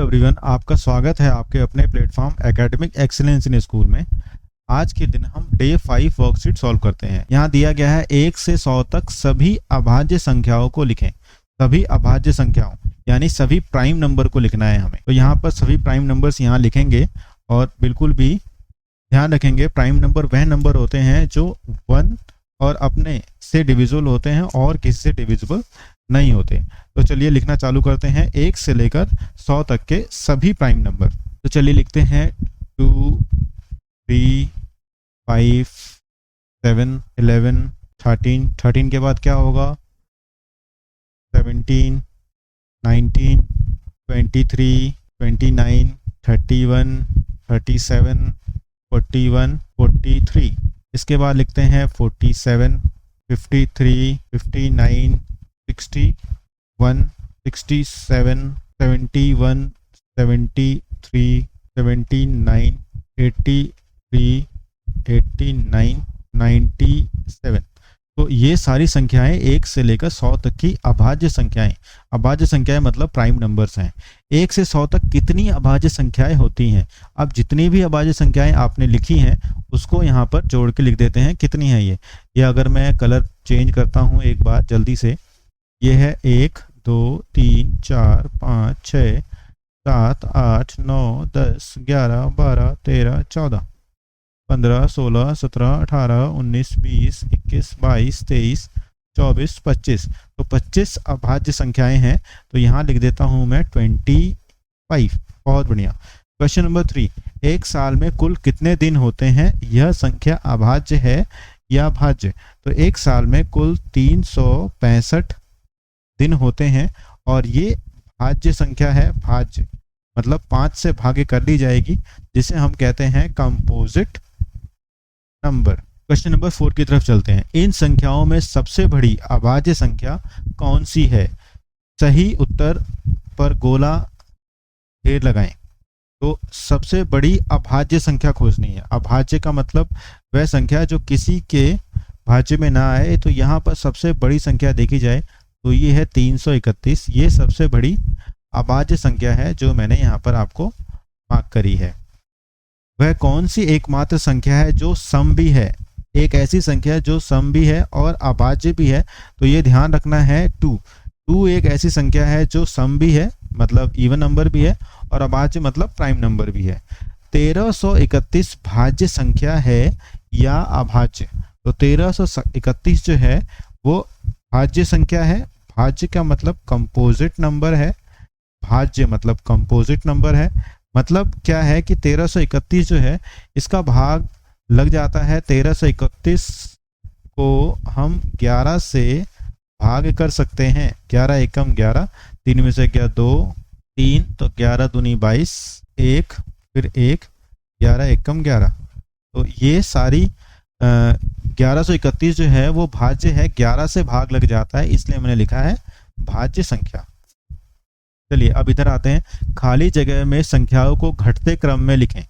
Everyone, आपका स्वागत है आपके अपने platform academic excellence in school में। आज के दिन हम डे 5 वर्कशीट सॉल्व करते हैं। यहाँ दिया गया है 1 से 100 तक सभी अभाज्य संख्याओं को लिखें। सभी अभाज्य संख्याओं यानी सभी प्राइम नंबर को लिखना है हमें। तो यहाँ पर सभी प्राइम नंबर्स यहाँ लिखेंगे और बिल्कुल भी ध्यान रखेंगे प्राइम नंबर वह नंबर होते हैं जो 1 और अपने से डिविजिबल होते हैं और किसी से डिविजिबल नहीं होते। तो चलिए लिखना चालू करते हैं 1 से लेकर 100 तक के सभी प्राइम नंबर। तो चलिए लिखते हैं 2, 3, 5, 7, 11, 13। 13 के बाद क्या होगा? 17, 19, 23, 29, 31, 37, 41, 43। इसके बाद लिखते हैं 47, 53, 59, 60, 1, 67, 71, 73, 79, 83, 89, 97। तो ये सारी संख्याएं 1 से लेकर 100 तक की अभाज्य संख्याएं। अभाज्य संख्याएं मतलब प्राइम नंबर्स हैं। 1 से 100 तक कितनी अभाज्य संख्याएं होती हैं? अब जितनी भी अभाज्य संख्याएं आपने लिखी हैं उसको यहाँ पर जोड़ के लिख देते हैं कितनी है ये अगर मैं कलर चेंज करता हूँ एक बार जल्दी से, ये है 1, 2, 3, 4, 5, 6, 7, 8, 9, 10, 11, 12, 13, 14, 15, 16, 17, 18, 19, 20, 21, 22, 23, 24, 25। तो 25 अभाज्य संख्याएं हैं। तो यहाँ लिख देता हूँ मैं 25। बहुत बढ़िया। क्वेश्चन नंबर 3, एक साल में कुल कितने दिन होते हैं? यह संख्या अभाज्य है या भाज्य? तो एक साल में कुल 365 दिन होते हैं और ये भाज्य संख्या है। भाज्य मतलब 5 से भागे कर ली जाएगी जिसे हम कहते हैं कंपोजिट नंबर। क्वेश्चन नंबर 4 की तरफ चलते हैं। इन संख्याओं में सबसे बड़ी अभाज्य संख्या कौन सी है? सही उत्तर पर गोला ढेर लगाएं। तो सबसे बड़ी अभाज्य संख्या खोजनी है। अभाज्य का मतलब वह संख्या जो किसी के भाज्य में ना आए। तो यहाँ पर सबसे बड़ी संख्या देखी जाए तो ये है 331। ये सबसे बड़ी अभाज्य संख्या है जो मैंने यहाँ पर आपको मार्क करी है। वह कौन सी एकमात्र संख्या है जो सम भी है? एक ऐसी संख्या जो सम भी है और अभाज्य भी है। तो ये ध्यान रखना है 2 एक ऐसी संख्या है जो सम भी है मतलब इवन नंबर भी है और अभाज्य मतलब प्राइम नंबर भी है। 1331 भाज्य संख्या है या अभाज्य? तो 1331 जो है वो भाज्य संख्या है। भाज्य का मतलब कंपोजिट नंबर है। भाज्य मतलब कंपोजिट नंबर है। मतलब क्या है कि 1331 जो है इसका भाग लग जाता है। 1331 को हम 11 से भाग कर सकते हैं। 11 एकम 11, 3 में से गया 2, 3 तो 11 दूनी 22, 1 फिर 1, 11 एकम 11। तो ये सारी 1131 जो है वो भाज्य है। 11 से भाग लग जाता है इसलिए मैंने लिखा है भाज्य संख्या। चलिए अब इधर आते हैं। खाली जगह में संख्याओं को घटते क्रम में लिखें।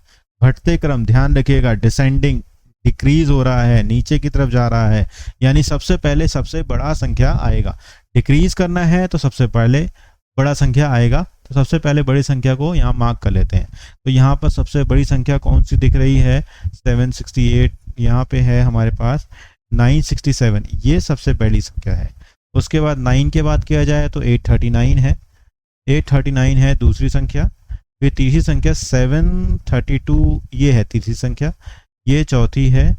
घटते क्रम ध्यान रखिएगा, डिसेंडिंग, डिक्रीज हो रहा है, नीचे की तरफ जा रहा है यानी सबसे पहले सबसे बड़ा संख्या आएगा। डिक्रीज करना है तो सबसे पहले बड़ा संख्या आएगा। तो सबसे पहले बड़ी संख्या को यहाँ मार्क कर लेते हैं। तो यहाँ पर सबसे बड़ी संख्या कौन सी दिख रही है? 768। यहाँ पे है हमारे पास 967। ये सबसे पहली संख्या है। उसके बाद 9 के बाद किया जाए तो 839 है। 839 है दूसरी संख्या। फिर तीसरी संख्या 732, ये है तीसरी संख्या। ये चौथी है,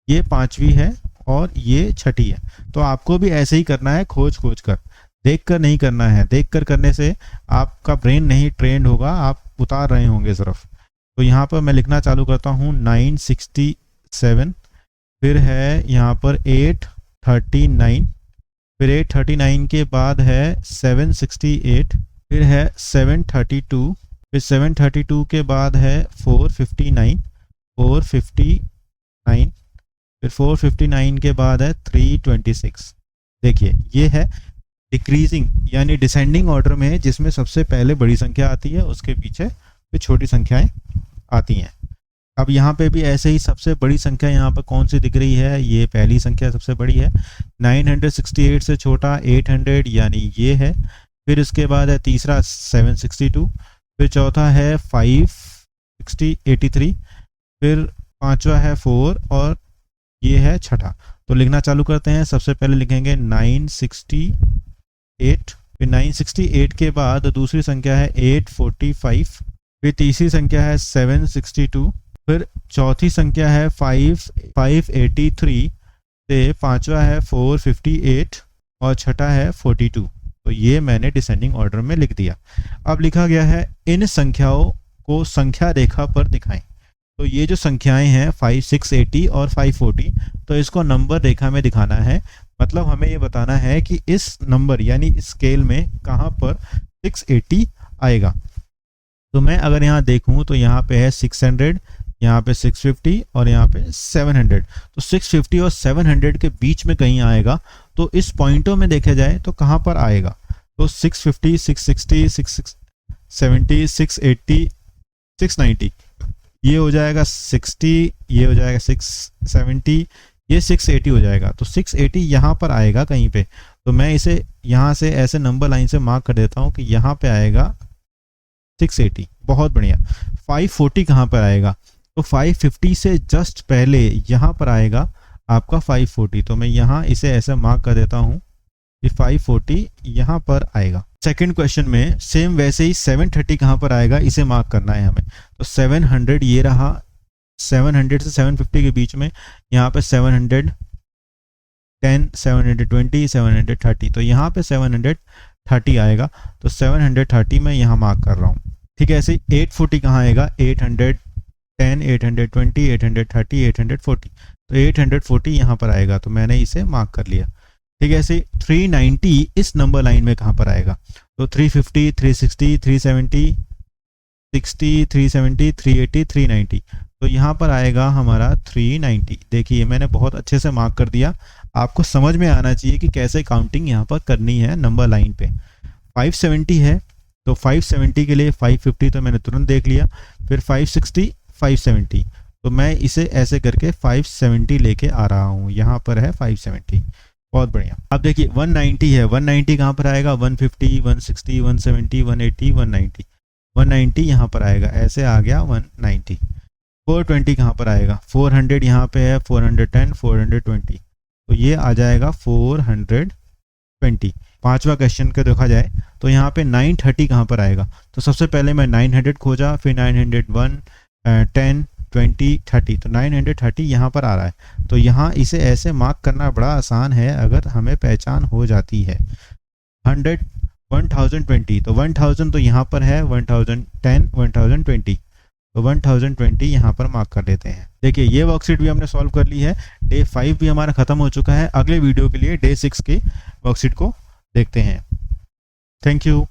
ये पांचवी है और ये छठी है। तो आपको भी ऐसे ही करना है, खोज खोज कर, देख कर नहीं करना है। देख कर करने से आपका ब्रेन नहीं ट्रेंड होगा, आप उतार रहे होंगे सिर्फ। तो यहाँ पर मैं लिखना चालू करता हूँ 967। फिर है यहाँ पर 839। फिर 839 के बाद है 768। फिर है 732। फिर 732 के बाद है 459। 459। फिर 459 के बाद है 326। देखिए ये है डिक्रीजिंग यानी डिसेंडिंग ऑर्डर में, जिसमें सबसे पहले बड़ी संख्या आती है, उसके पीछे फिर छोटी संख्याएं आती हैं। अब यहाँ पे भी ऐसे ही सबसे बड़ी संख्या यहाँ पर कौन सी दिख रही है? ये पहली संख्या सबसे बड़ी है। 968 से छोटा 800 यानी ये है। फिर इसके बाद है तीसरा 762। फिर चौथा है 583, फिर पांचवा है 4 और ये है छठा। तो लिखना चालू करते हैं। सबसे पहले लिखेंगे 968, फिर 968 के बाद दूसरी संख्या है 845, फिर तीसरी संख्या है 762, फिर चौथी संख्या है 583 से पांचवा है 458 और छठा है 42। तो ये मैंने डिसेंडिंग ऑर्डर में लिख दिया। अब लिखा गया है इन संख्याओं को संख्या रेखा पर दिखाएं। तो ये जो संख्याएं हैं 5680 और 540, तो इसको नंबर रेखा में दिखाना है। मतलब हमें ये बताना है कि इस नंबर यानी स्केल में कहाँ पर 680 आएगा। तो मैं अगर यहाँ देखूँ तो यहाँ पे है 600, यहाँ पे 650 और यहाँ पे 700। तो 650 और 700 के बीच में कहीं आएगा। तो इस पॉइंटों में देखा जाए तो कहाँ पर आएगा, तो 650, 660, 670, 680, 690, ये हो जाएगा 60, ये हो जाएगा 670, ये 680 हो जाएगा। तो 680 यहाँ पर आएगा कहीं पे। तो मैं इसे यहाँ से ऐसे नंबर लाइन से मार्क कर देता हूँ कि यहाँ पे आएगा 680। बहुत बढ़िया। 540 कहाँ पर आएगा, तो 550 से जस्ट पहले यहाँ पर आएगा आपका 540। तो मैं यहाँ इसे ऐसे मार्क कर देता हूँ कि 540 यहाँ पर आएगा। सेकंड क्वेश्चन में सेम वैसे ही 730 कहाँ पर आएगा, इसे मार्क करना है हमें। तो 700 ये रहा, 700 से 750 के बीच में यहाँ पे 710, 720, 730, तो यहाँ पे 730 आएगा। तो 730 मैं यहाँ मार्क कर रहा हूँ। ठीक है। ऐसे 840 कहाँ आएगा, 810, 820, 830, 840, तो 840 यहाँ पर आएगा। तो मैंने इसे मार्क कर लिया। ठीक है। ऐसे 390 इस नंबर लाइन में कहाँ पर आएगा, तो 350, 360, 370, 60, 370, 380, 390, तो यहाँ पर आएगा हमारा 390। देखिए मैंने बहुत अच्छे से मार्क कर दिया। आपको समझ में आना चाहिए कि कैसे काउंटिंग यहाँ पर करनी है नंबर लाइन पे। 570 है तो 570 के लिए 550 तो मैंने तुरंत देख लिया। फिर 560, 570, तो मैं इसे ऐसे करके 570 लेके आ रहा हूँ। यहाँ पर है 570। बहुत बढ़िया। अब देखिए 190 है, 190 कहाँ पर आएगा, 150, 160, 170, 180, 190, 190 यहाँ पर आएगा। ऐसे आ गया 190। 420 कहाँ पर आएगा, 400 यहाँ पे है, 410, 420, तो ये आ जाएगा 420। पांचवा क्वेश्चन का देखा जाए तो यहाँ पे 930 कहाँ पर आएगा। तो सबसे पहले मैं 900 खोजा, फिर 901, 10, 20, 30, तो 930 यहाँ पर आ रहा है। तो यहाँ इसे ऐसे मार्क करना बड़ा आसान है अगर हमें पहचान हो जाती है। 100, 1020, तो 1000 तो यहाँ पर है, 1010, 1020, तो 1020 यहाँ पर मार्क कर लेते हैं। देखिए ये वर्कशीट भी हमने सॉल्व कर ली है। डे 5 भी हमारा खत्म हो चुका है। अगले वीडियो के लिए डे 6 के वर्कशीट को देखते हैं। Thank you.